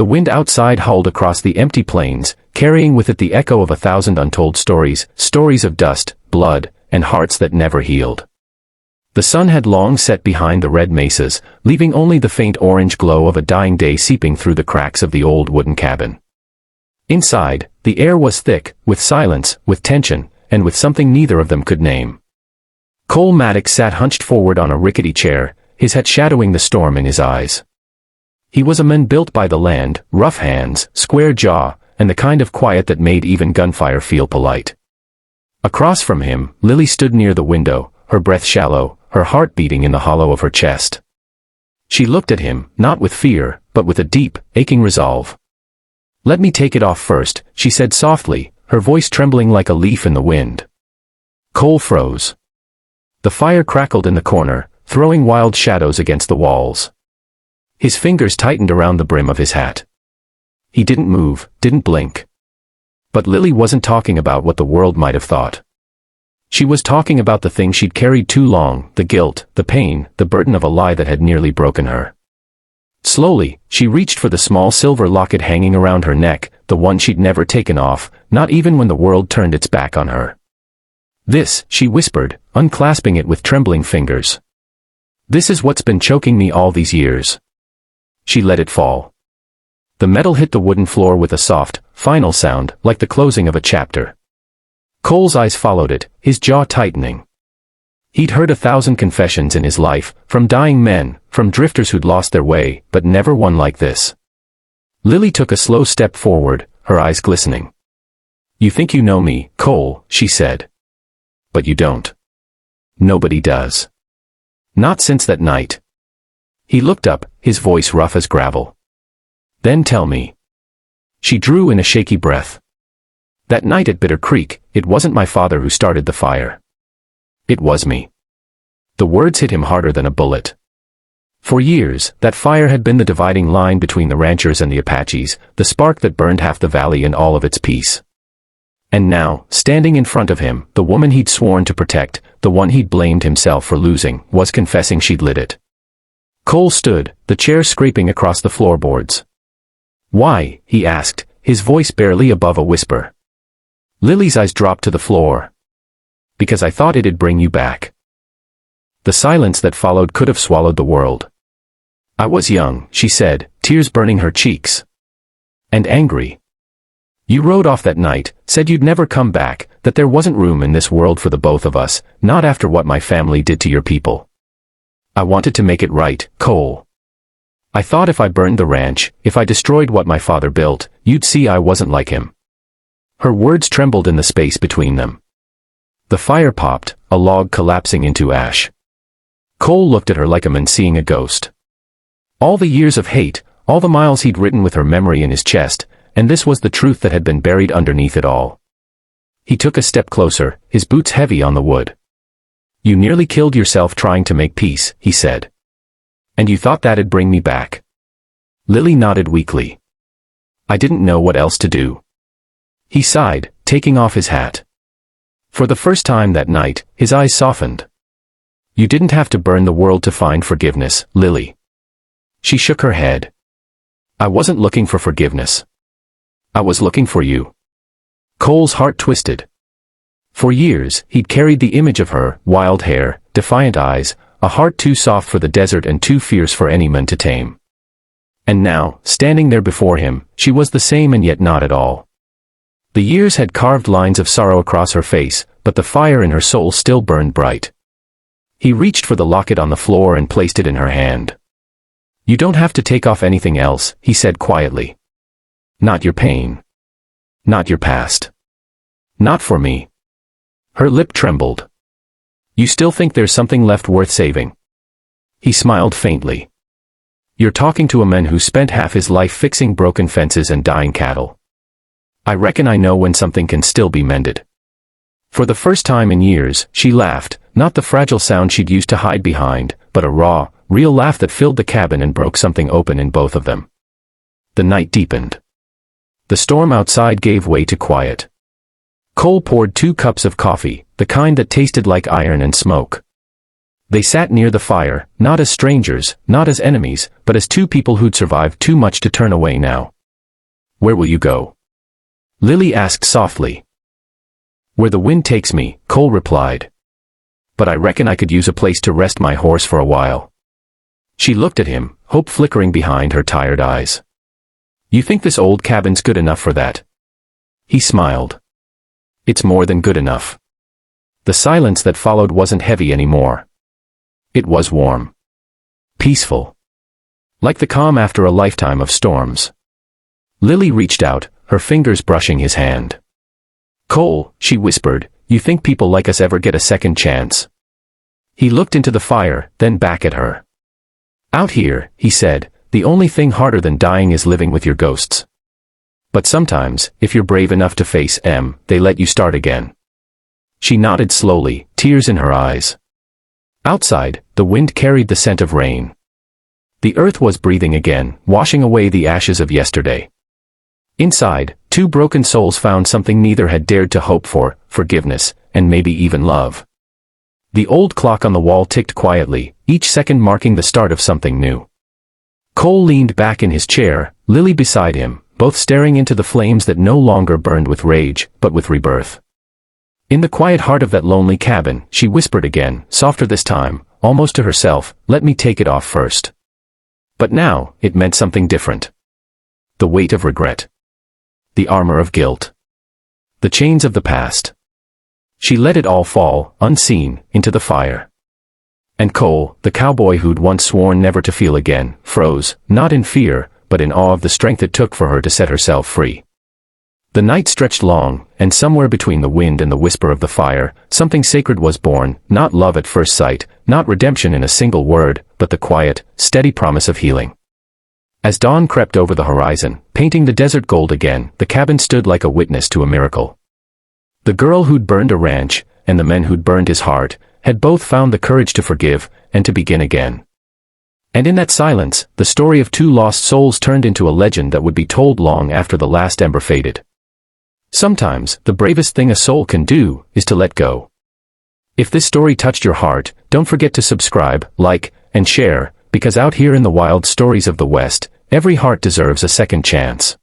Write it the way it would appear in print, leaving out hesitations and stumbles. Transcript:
The wind outside howled across the empty plains, carrying with it the echo of 1,000 untold stories, stories of dust, blood, and hearts that never healed. The sun had long set behind the red mesas, leaving only the faint orange glow of a dying day seeping through the cracks of the old wooden cabin. Inside, the air was thick, with silence, with tension, and with something neither of them could name. Cole Maddox sat hunched forward on a rickety chair, his hat shadowing the storm in his eyes. He was a man built by the land, rough hands, square jaw, and the kind of quiet that made even gunfire feel polite. Across from him, Lily stood near the window, her breath shallow, her heart beating in the hollow of her chest. She looked at him, not with fear, but with a deep, aching resolve. "Let me take it off first," she said softly, her voice trembling like a leaf in the wind. Cole froze. The fire crackled in the corner, throwing wild shadows against the walls. His fingers tightened around the brim of his hat. He didn't move, didn't blink. But Lily wasn't talking about what the world might have thought. She was talking about the thing she'd carried too long, the guilt, the pain, the burden of a lie that had nearly broken her. Slowly, she reached for the small silver locket hanging around her neck, the one she'd never taken off, not even when the world turned its back on her. "This," she whispered, unclasping it with trembling fingers. "This is what's been choking me all these years." She let it fall. The metal hit the wooden floor with a soft, final sound, like the closing of a chapter. Cole's eyes followed it, his jaw tightening. He'd heard 1,000 confessions in his life, from dying men, from drifters who'd lost their way, but never one like this. Lily took a slow step forward, her eyes glistening. "You think you know me, Cole," she said. "But you don't. Nobody does. Not since that night." He looked up, his voice rough as gravel. "Then tell me." She drew in a shaky breath. "That night at Bitter Creek, it wasn't my father who started the fire. It was me." The words hit him harder than a bullet. For years, that fire had been the dividing line between the ranchers and the Apaches, the spark that burned half the valley and all of its peace. And now, standing in front of him, the woman he'd sworn to protect, the one he'd blamed himself for losing, was confessing she'd lit it. Cole stood, the chair scraping across the floorboards. "Why?" he asked, his voice barely above a whisper. Lily's eyes dropped to the floor. "Because I thought it'd bring you back." The silence that followed could have swallowed the world. "I was young," she said, tears burning her cheeks. "And angry. You rode off that night, said you'd never come back, that there wasn't room in this world for the both of us, not after what my family did to your people. I wanted to make it right, Cole. I thought if I burned the ranch, if I destroyed what my father built, you'd see I wasn't like him." Her words trembled in the space between them. The fire popped, a log collapsing into ash. Cole looked at her like a man seeing a ghost. All the years of hate, all the miles he'd written with her memory in his chest, and this was the truth that had been buried underneath it all. He took a step closer, his boots heavy on the wood. "You nearly killed yourself trying to make peace," he said. "And you thought that'd bring me back." Lily nodded weakly. "I didn't know what else to do." He sighed, taking off his hat. For the first time that night, his eyes softened. "You didn't have to burn the world to find forgiveness, Lily." She shook her head. "I wasn't looking for forgiveness. I was looking for you." Cole's heart twisted. For years, he'd carried the image of her, wild hair, defiant eyes, a heart too soft for the desert and too fierce for any man to tame. And now, standing there before him, she was the same and yet not at all. The years had carved lines of sorrow across her face, but the fire in her soul still burned bright. He reached for the locket on the floor and placed it in her hand. "You don't have to take off anything else," he said quietly. "Not your pain. Not your past. Not for me." Her lip trembled. "You still think there's something left worth saving?" He smiled faintly. "You're talking to a man who spent half his life fixing broken fences and dying cattle. I reckon I know when something can still be mended." For the first time in years, she laughed, not the fragile sound she'd used to hide behind, but a raw, real laugh that filled the cabin and broke something open in both of them. The night deepened. The storm outside gave way to quiet. Cole poured 2 cups of coffee, the kind that tasted like iron and smoke. They sat near the fire, not as strangers, not as enemies, but as two people who'd survived too much to turn away now. "Where will you go?" Lily asked softly. "Where the wind takes me," Cole replied. "But I reckon I could use a place to rest my horse for a while." She looked at him, hope flickering behind her tired eyes. "You think this old cabin's good enough for that?" He smiled. "It's more than good enough." The silence that followed wasn't heavy anymore. It was warm. Peaceful. Like the calm after a lifetime of storms. Lily reached out, her fingers brushing his hand. "Cole," she whispered, "you think people like us ever get a second chance?" He looked into the fire, then back at her. "Out here," he said, "the only thing harder than dying is living with your ghosts. But sometimes, if you're brave enough to face them, they let you start again." She nodded slowly, tears in her eyes. Outside, the wind carried the scent of rain. The earth was breathing again, washing away the ashes of yesterday. Inside, two broken souls found something neither had dared to hope for, forgiveness, and maybe even love. The old clock on the wall ticked quietly, each second marking the start of something new. Cole leaned back in his chair, Lily beside him, both staring into the flames that no longer burned with rage, but with rebirth. In the quiet heart of that lonely cabin, she whispered again, softer this time, almost to herself, "Let me take it off first." But now, it meant something different. The weight of regret. The armor of guilt. The chains of the past. She let it all fall, unseen, into the fire. And Cole, the cowboy who'd once sworn never to feel again, froze, not in fear, but in awe of the strength it took for her to set herself free. The night stretched long, and somewhere between the wind and the whisper of the fire, something sacred was born, not love at first sight, not redemption in a single word, but the quiet, steady promise of healing. As dawn crept over the horizon, painting the desert gold again, the cabin stood like a witness to a miracle. The girl who'd burned a ranch, and the man who'd burned his heart, had both found the courage to forgive, and to begin again. And in that silence, the story of two lost souls turned into a legend that would be told long after the last ember faded. Sometimes, the bravest thing a soul can do, is to let go. If this story touched your heart, don't forget to subscribe, like, and share, because out here in the wild stories of the West, every heart deserves a second chance.